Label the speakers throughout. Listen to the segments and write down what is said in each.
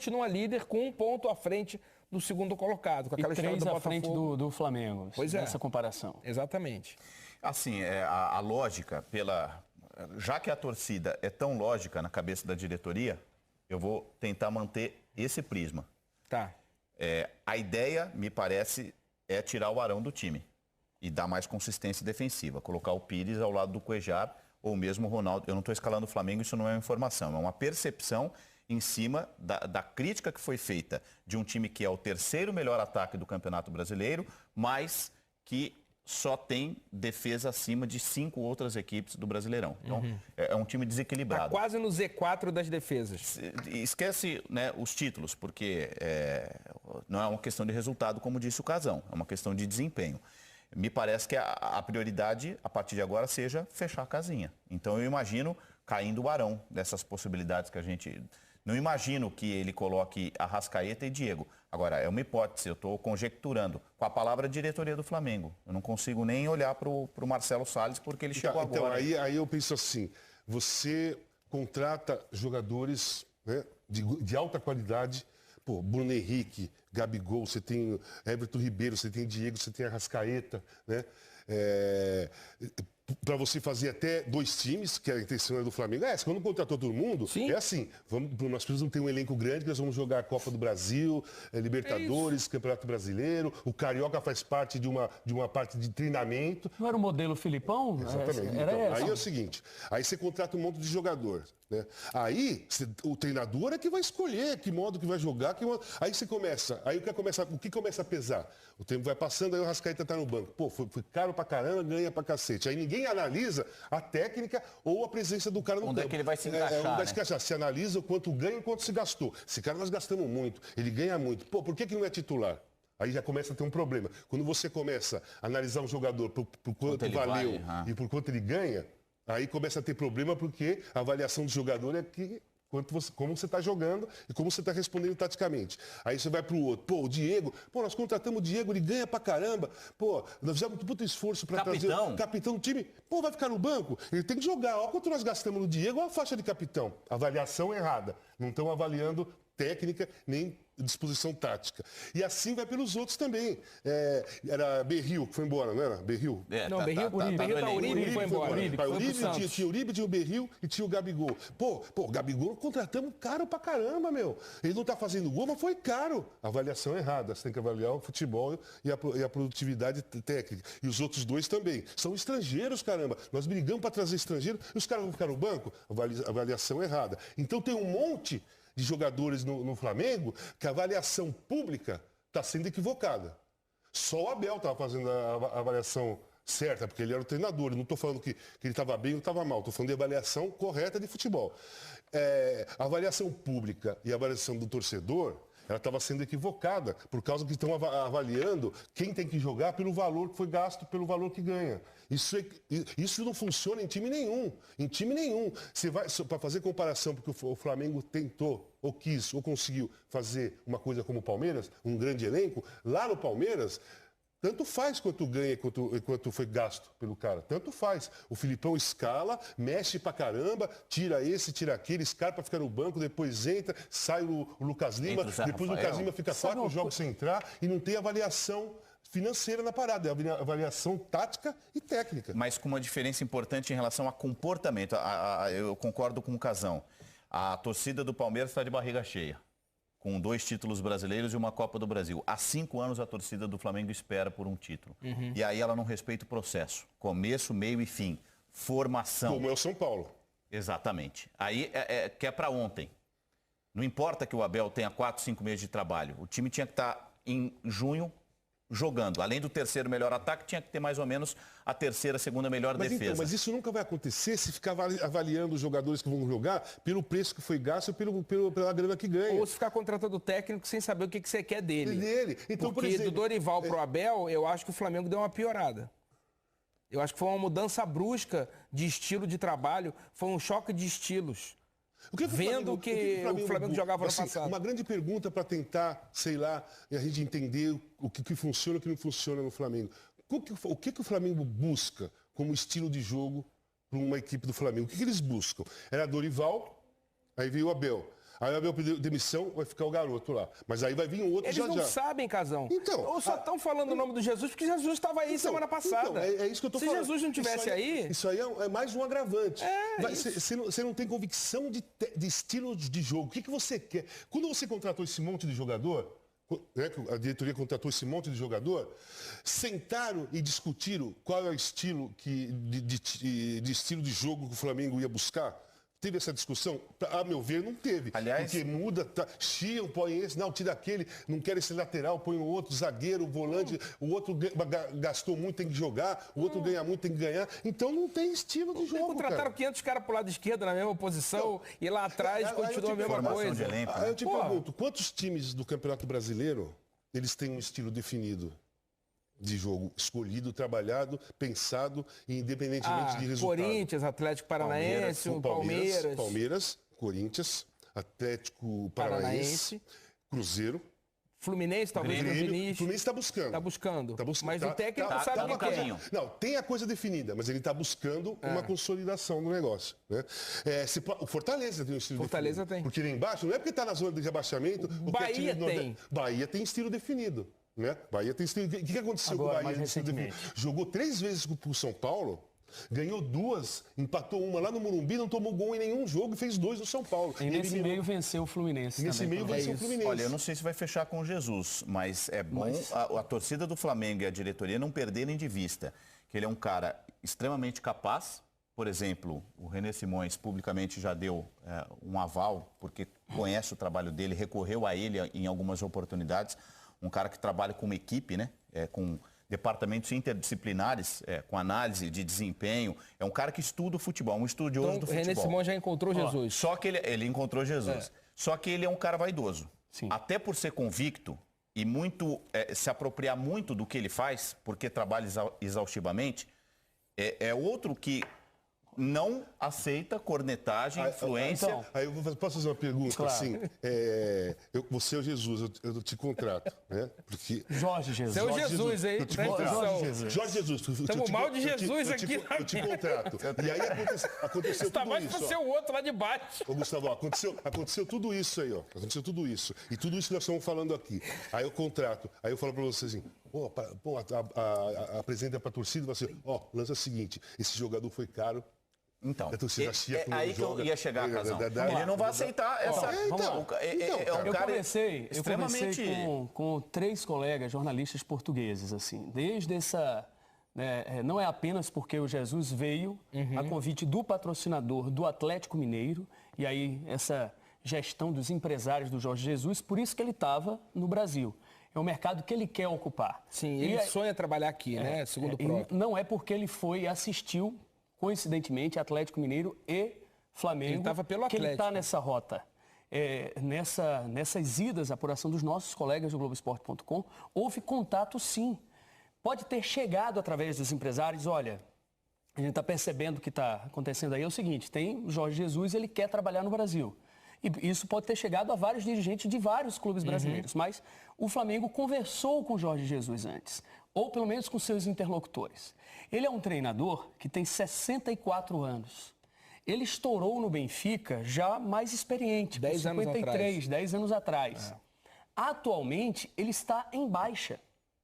Speaker 1: continua líder com 1 ponto à frente do segundo colocado. Com aquela
Speaker 2: e 3
Speaker 1: do
Speaker 2: à frente do Flamengo.
Speaker 1: Pois é.
Speaker 2: Essa comparação.
Speaker 1: Exatamente.
Speaker 3: Assim, a lógica, já que a torcida é tão lógica na cabeça da diretoria, eu vou tentar manter esse prisma.
Speaker 1: Tá.
Speaker 3: A ideia, me parece, é tirar o Arão do time e dar mais consistência defensiva. Colocar o Pires ao lado do Cuéllar ou mesmo o Ronaldo. Eu não estou escalando o Flamengo, isso não é uma informação. É uma percepção em cima da crítica que foi feita de um time que é o 3º melhor ataque do Campeonato Brasileiro, mas que só tem defesa acima de 5 outras equipes do Brasileirão. Então, é um time desequilibrado.
Speaker 1: Está quase no Z4 das defesas.
Speaker 3: Esquece, né, os títulos, porque não é uma questão de resultado, como disse o Casão, é uma questão de desempenho. Me parece que a prioridade, a partir de agora, seja fechar a casinha. Então, eu imagino caindo o Arão dessas possibilidades que a gente... Não imagino que ele coloque Arrascaeta e Diego. Agora, é uma hipótese, eu estou conjecturando. Com a palavra diretoria do Flamengo. Eu não consigo nem olhar para o Marcelo Salles, porque ele chegou agora.
Speaker 4: Então, aí eu penso assim, você contrata jogadores, né, de alta qualidade, pô, Bruno Henrique, Gabigol, você tem Everton Ribeiro, você tem Diego, você tem Arrascaeta, né? Para você fazer até 2 times, que é a intenção do Flamengo. Quando contratou todo mundo,
Speaker 1: Sim.
Speaker 4: é assim, nós precisamos ter um elenco grande, que nós vamos jogar a Copa do Brasil, Libertadores, Campeonato Brasileiro, o Carioca faz parte de uma parte de treinamento.
Speaker 2: Não era o modelo Filipão?
Speaker 4: Exatamente. Então, aí é o seguinte, aí você contrata um monte de jogador, né? Aí o treinador é que vai escolher que modo que vai jogar, aí você começa, o que começa a pesar? O tempo vai passando, aí o Arrascaeta tá no banco. Pô, foi caro pra caramba, ganha pra cacete. Aí ninguém analisa a técnica ou a presença do cara no campo.
Speaker 3: Onde é que ele vai se encaixar,
Speaker 4: Se analisa o quanto ganha e quanto se gastou. Esse cara nós gastamos muito, ele ganha muito. Pô, por que não é titular? Aí já começa a ter um problema. Quando você começa a analisar um jogador por quanto valeu e por quanto ele ganha, aí começa a ter problema, porque a avaliação do jogador é como você está jogando e como você está respondendo taticamente. Aí você vai para o outro. Pô, o Diego, nós contratamos o Diego, ele ganha pra caramba. Pô, nós fizemos um puto esforço para trazer o capitão do time. Pô, vai ficar no banco? Ele tem que jogar. Olha quanto nós gastamos no Diego, olha a faixa de capitão. Avaliação errada. Não estão avaliando técnica nem disposição tática. E assim vai pelos outros também. Era Berril que foi embora, não era? Berril?
Speaker 1: Não, Berril da Uribe foi embora.
Speaker 4: Tinha o Uribe, tinha o Berril e tinha o Gabigol. Pô, o Gabigol contratamos caro pra caramba, meu. Ele não tá fazendo gol, mas foi caro. Avaliação errada. Você tem que avaliar o futebol e a produtividade técnica. E os outros 2 também. São estrangeiros, caramba. Nós brigamos para trazer estrangeiro e os caras vão ficar no banco? Avaliação errada. Então tem um monte de jogadores no Flamengo que a avaliação pública está sendo equivocada. Só o Abel estava fazendo a avaliação certa, porque ele era o treinador. Eu não estou falando que ele estava bem ou estava mal. Estou falando de avaliação correta de futebol. A avaliação pública e a avaliação do torcedor, ela estava sendo equivocada, por causa que estão avaliando quem tem que jogar pelo valor que foi gasto, pelo valor que ganha. Isso não funciona em time nenhum. Em time nenhum. Você vai, para fazer comparação, porque o Flamengo tentou, ou quis, ou conseguiu fazer uma coisa como o Palmeiras, um grande elenco, lá no Palmeiras, tanto faz quanto ganha e quanto foi gasto pelo cara. Tanto faz. O Filipão escala, mexe pra caramba, tira esse, tira aquele, escala pra ficar no banco, depois entra, sai o Lucas Lima, depois o Lucas Lima fica 4 jogos sem entrar e não tem avaliação financeira na parada, é avaliação tática e técnica.
Speaker 3: Mas com uma diferença importante em relação a comportamento. Eu concordo com o Casão. A torcida do Palmeiras está de barriga cheia, com 2 títulos brasileiros e uma Copa do Brasil. Há 5 anos a torcida do Flamengo espera por um título. E aí ela não respeita o processo. Começo, meio e fim. Formação.
Speaker 4: Como é o São Paulo.
Speaker 3: Exatamente. Aí que é para ontem. Não importa que o Abel tenha 4, 5 meses de trabalho. O time tinha que estar em junho jogando. Além do 3º melhor ataque, tinha que ter mais ou menos a 3ª, 2ª melhor defesa.
Speaker 4: Então, mas isso nunca vai acontecer se ficar avaliando os jogadores que vão jogar pelo preço que foi gasto e pela grana que ganha.
Speaker 1: Ou se ficar contratando o técnico sem saber o que você quer dele.
Speaker 4: Então,
Speaker 1: porque do Dorival pro Abel, eu acho que o Flamengo deu uma piorada. Eu acho que foi uma mudança brusca de estilo de trabalho, foi um choque de estilos. Vendo que o Flamengo jogava no passado.
Speaker 4: Uma grande pergunta para tentar, sei lá, a gente entender o que funciona e o que não funciona no Flamengo. O que o Flamengo busca como estilo de jogo para uma equipe do Flamengo? O que eles buscam? Era Dorival, aí veio o Abel. Aí o Abel pediu demissão, vai ficar o garoto lá. Mas aí vai vir um outro
Speaker 1: Eles
Speaker 4: já
Speaker 1: não
Speaker 4: já.
Speaker 1: sabem, Casão.
Speaker 4: Então,
Speaker 1: Ou só estão falando o nome do Jesus porque Jesus estava aí semana passada.
Speaker 4: Então, é isso que eu tô falando.
Speaker 1: Se Jesus não tivesse aí...
Speaker 4: Isso aí é mais um agravante. Você não tem convicção de estilo de jogo. O que você quer? Quando você contratou esse monte de jogador, né, a diretoria contratou esse monte de jogador, sentaram e discutiram qual é o estilo de estilo de jogo que o Flamengo ia buscar? Teve essa discussão? A meu ver, não teve.
Speaker 3: Aliás,
Speaker 4: porque muda, chiam, põe esse, não, tira aquele, não quer esse lateral, põe o outro, zagueiro, volante, o outro gastou muito, tem que jogar, o outro ganha muito, tem que ganhar. Então não tem estilo de jogo,
Speaker 1: Contrataram 500 caras pro lado esquerdo na mesma posição e lá atrás continua a mesma coisa.
Speaker 4: Aí eu te pergunto, quantos times do Campeonato Brasileiro eles têm um estilo definido de jogo, escolhido, trabalhado, pensado, independentemente de resultado?
Speaker 1: Corinthians, Atlético Paranaense,
Speaker 4: Palmeiras, Corinthians, Atlético Paranaense, Cruzeiro.
Speaker 1: Fluminense, talvez, no Vinícius.
Speaker 4: Fluminense está buscando.
Speaker 1: Está buscando. Mas o técnico
Speaker 3: tá
Speaker 1: sabe
Speaker 3: no
Speaker 1: o que é.
Speaker 3: caminho.
Speaker 4: Não, tem a coisa definida, mas ele está buscando uma consolidação do negócio. Né? O Fortaleza tem um estilo
Speaker 1: Fortaleza
Speaker 4: definido.
Speaker 1: tem.
Speaker 4: Porque lá embaixo, não é porque está na zona de rebaixamento...
Speaker 1: Bahia tem.
Speaker 4: Bahia tem estilo definido. Né? Bahia tem estilo... O que aconteceu com o Bahia? Jogou 3 vezes com o São Paulo, ganhou 2, empatou uma lá no Morumbi, não tomou gol em nenhum jogo e fez 2 no São Paulo.
Speaker 2: E nesse meio venceu o Fluminense.
Speaker 4: Nesse meio venceu o Fluminense.
Speaker 3: Olha, eu não sei se vai fechar com Jesus, mas é bom a torcida do Flamengo e a diretoria não perderem de vista que ele é um cara extremamente capaz. Por exemplo, o René Simões publicamente já deu um aval, porque conhece o trabalho dele, recorreu a ele em algumas oportunidades. Um cara que trabalha com uma equipe, né? Com departamentos interdisciplinares, com análise de desempenho. É um cara que estuda o futebol, um estudioso do futebol.
Speaker 1: René Simões já encontrou Jesus.
Speaker 3: Só que ele encontrou Jesus. Só que ele é um cara vaidoso.
Speaker 2: Sim.
Speaker 3: Até por ser convicto e muito se apropriar muito do que ele faz, porque trabalha exaustivamente, é outro que não aceita cornetagem, influência.
Speaker 2: Então,
Speaker 4: aí eu posso fazer uma pergunta,
Speaker 2: claro.
Speaker 4: assim? Você é o Jesus, eu te contrato, né? Porque...
Speaker 2: Jorge Jesus.
Speaker 1: Seu Jesus, hein?
Speaker 4: Eu te
Speaker 1: Presta
Speaker 4: contrato.
Speaker 1: atenção.
Speaker 4: Jorge Jesus.
Speaker 1: Estamos mal de Jesus aqui.
Speaker 4: Eu te contrato. E aí aconteceu
Speaker 1: Está
Speaker 4: tudo
Speaker 1: mais
Speaker 4: isso.
Speaker 1: para ser o outro lá de baixo.
Speaker 4: Ô, Gustavo, aconteceu tudo isso aí, ó. Aconteceu tudo isso. E tudo isso que nós estamos falando aqui. Aí eu contrato. Aí eu falo para você assim, apresenta para a torcida e fala assim, lança o seguinte, esse jogador foi caro.
Speaker 3: Então,
Speaker 4: é
Speaker 3: aí que eu ia chegar, Casão. Ele não vai aceitar essa...
Speaker 2: Eu conversei com 3 colegas jornalistas portugueses, assim, desde essa... não é apenas porque o Jesus veio a convite do patrocinador do Atlético Mineiro, e aí essa gestão dos empresários do Jorge Jesus, por isso que ele estava no Brasil. É um mercado que ele quer ocupar.
Speaker 1: Sim, ele sonha trabalhar aqui, né? Segundo o próprio.
Speaker 2: Não é porque ele foi e assistiu, coincidentemente, Atlético Mineiro e Flamengo,
Speaker 1: ele estava pelo Atlético.
Speaker 2: Que ele está nessa rota. Nessas idas, a apuração dos nossos colegas do Globoesporte.com, houve contato sim. Pode ter chegado através dos empresários, olha, a gente está percebendo o que está acontecendo aí, é o seguinte, tem o Jorge Jesus, ele quer trabalhar no Brasil. E isso pode ter chegado a vários dirigentes de vários clubes brasileiros, mas o Flamengo conversou com o Jorge Jesus antes, ou pelo menos com seus interlocutores. Ele é um treinador que tem 64 anos. Ele estourou no Benfica já mais experiente,
Speaker 1: 10 anos
Speaker 2: 53, 10 anos atrás. Atualmente, ele está em baixa.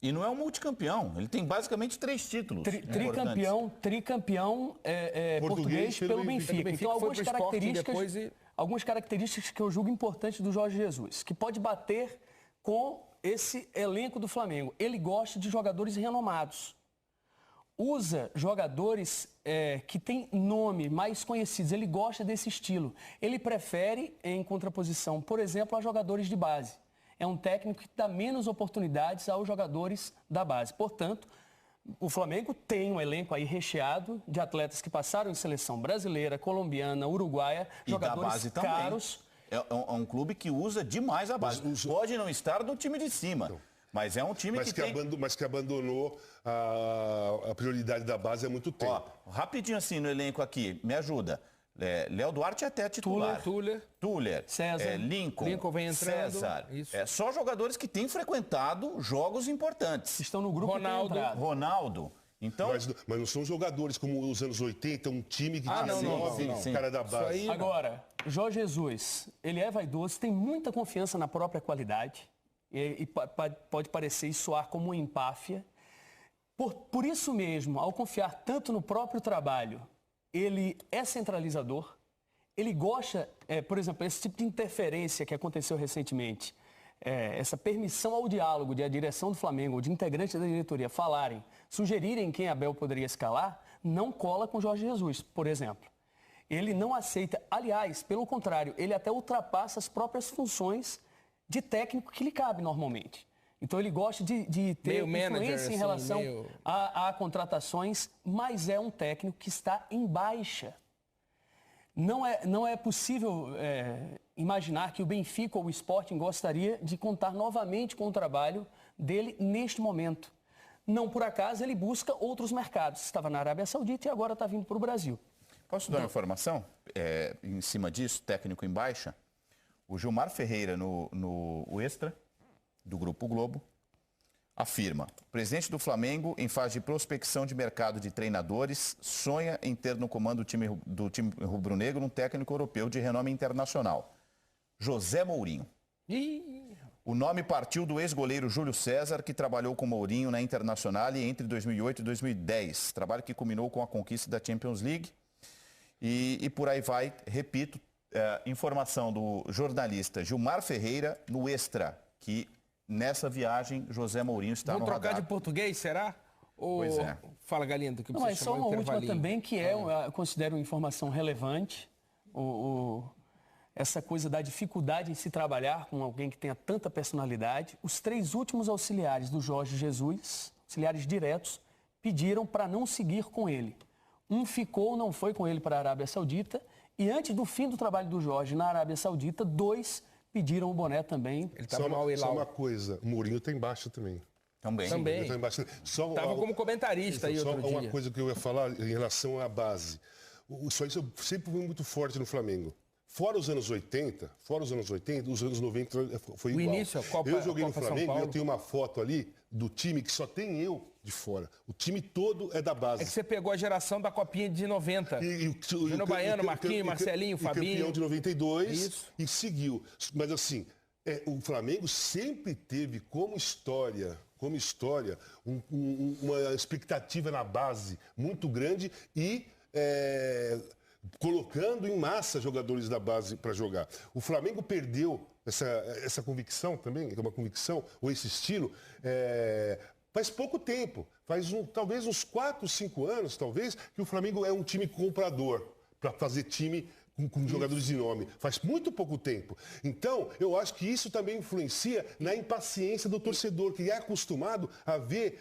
Speaker 3: E não é um multicampeão, ele tem basicamente 3 títulos.
Speaker 2: Tricampeão português pelo Benfica. Então, algumas características que eu julgo importantes do Jorge Jesus, que pode bater com esse elenco do Flamengo. Ele gosta de jogadores renomados. Usa jogadores que têm nome, mais conhecidos. Ele gosta desse estilo. Ele prefere, em contraposição, por exemplo, a jogadores de base. É um técnico que dá menos oportunidades aos jogadores da base. Portanto, o Flamengo tem um elenco aí recheado de atletas que passaram em seleção brasileira, colombiana, uruguaia,
Speaker 3: e
Speaker 2: jogadores
Speaker 3: da base
Speaker 2: caros.
Speaker 3: É um clube que usa demais a base. Pode não estar no time de cima, mas é um time
Speaker 4: mas que abandonou a prioridade da base há muito tempo.
Speaker 3: Rapidinho assim no elenco aqui, me ajuda. Léo Duarte é até titular. Tuller.
Speaker 2: César.
Speaker 1: Lincoln vem entrando.
Speaker 3: César.
Speaker 1: Isso.
Speaker 3: Só jogadores que têm frequentado jogos importantes.
Speaker 2: Estão no grupo
Speaker 1: Ronaldo.
Speaker 3: Ronaldo. Então...
Speaker 4: Mas não são jogadores como os anos 80, um time que tinha cara da base.
Speaker 2: Aí, agora, Jorge Jesus, ele é vaidoso, tem muita confiança na própria qualidade e pode parecer e soar como uma empáfia. Por isso mesmo, ao confiar tanto no próprio trabalho, ele é centralizador, ele gosta, por exemplo, esse tipo de interferência que aconteceu recentemente, essa permissão ao diálogo de a direção do Flamengo, de integrantes da diretoria falarem, sugerirem quem Abel poderia escalar, não cola com Jorge Jesus, por exemplo. Ele não aceita, aliás, pelo contrário, ele até ultrapassa as próprias funções de técnico que lhe cabe normalmente. Então ele gosta de ter influência em relação a contratações, mas é um técnico que está em baixa. Não é possível imaginar que o Benfica ou o Sporting gostaria de contar novamente com o trabalho dele neste momento. Não por acaso ele busca outros mercados. Estava na Arábia Saudita e agora está vindo para o Brasil.
Speaker 3: Posso dar uma informação? Em cima disso, técnico em baixa, o Gilmar Ferreira no Extra, do Grupo Globo, afirma: o presidente do Flamengo, em fase de prospecção de mercado de treinadores, sonha em ter no comando do time rubro-negro um técnico europeu de renome internacional, José Mourinho. O nome partiu do ex-goleiro Júlio César, que trabalhou com Mourinho na Internacional entre 2008 e 2010, trabalho que culminou com a conquista da Champions League. E por aí vai, repito, informação do jornalista Gilmar Ferreira no Extra, que nessa viagem José Mourinho está no radar.
Speaker 1: Vamos trocar de português, será?
Speaker 3: Pois é.
Speaker 1: Fala, Galindo, que
Speaker 2: não, mas só uma última também, que eu considero uma informação relevante. Essa coisa da dificuldade em se trabalhar com alguém que tenha tanta personalidade. Os 3 últimos auxiliares do Jorge Jesus, auxiliares diretos, pediram para não seguir com ele. Um ficou, não foi com ele para a Arábia Saudita. E antes do fim do trabalho do Jorge na Arábia Saudita, 2 pediram o boné também.
Speaker 4: Ele estava mal Só uma coisa, o Mourinho tem baixa também.
Speaker 3: Também.
Speaker 1: Estava como comentarista aí outro dia.
Speaker 4: Só uma coisa que eu ia falar em relação à base. Isso sempre foi muito forte no Flamengo. Fora os anos 80, os anos 90 foi igual.
Speaker 1: O início,
Speaker 4: eu joguei no Flamengo e eu tenho uma foto ali do time que só tem eu de fora. O time todo é da base.
Speaker 1: É que você pegou a geração da Copinha de 90. Júnior Baiano, Marquinhos, Marcelinho, Fabinho.
Speaker 4: Campeão de 92 e seguiu. Mas assim, o Flamengo sempre teve como história, uma expectativa na base muito grande e colocando em massa jogadores da base para jogar. O Flamengo perdeu essa convicção também, que é uma convicção, ou esse estilo, faz pouco tempo. Faz talvez uns 4, 5 anos, talvez, que o Flamengo é um time comprador para fazer time com jogadores de nome. Faz muito pouco tempo. Então, eu acho que isso também influencia na impaciência do torcedor, que é acostumado a ver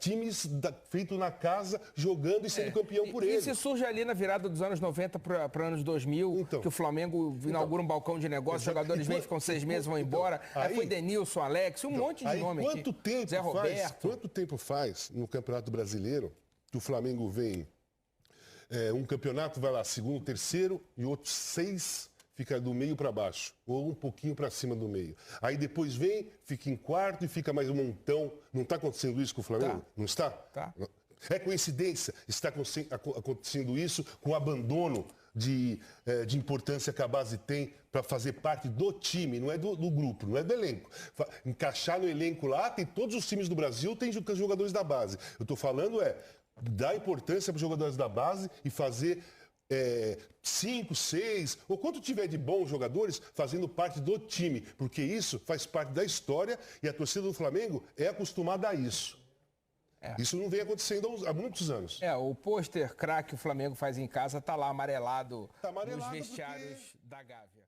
Speaker 4: times feitos na casa jogando e sendo campeão por eles.
Speaker 1: E se surge ali na virada dos anos 90 para anos 2000, que o Flamengo inaugura um balcão de negócio, os jogadores vêm, ficam 6 meses, vão embora. Aí foi Denilson, Alex, um monte de nome aqui. Zé Roberto.
Speaker 4: Quanto tempo faz no Campeonato Brasileiro que o Flamengo vem... um campeonato vai lá, segundo, terceiro, e outros 6 fica do meio para baixo, ou um pouquinho para cima do meio. Aí depois vem, fica em quarto e fica mais um montão. Não está acontecendo isso com o Flamengo? Não está?
Speaker 1: Tá.
Speaker 4: É coincidência está acontecendo isso com o abandono de importância que a base tem para fazer parte do time, não é do grupo, não é do elenco. Encaixar no elenco lá, tem todos os times do Brasil, tem jogadores da base. Eu estou falando dar importância para os jogadores da base e fazer 5, 6, ou quanto tiver de bons jogadores fazendo parte do time, porque isso faz parte da história e a torcida do Flamengo é acostumada a isso. Isso não vem acontecendo há muitos anos.
Speaker 1: O pôster craque que o Flamengo faz em casa está lá amarelado nos vestiários da Gávea.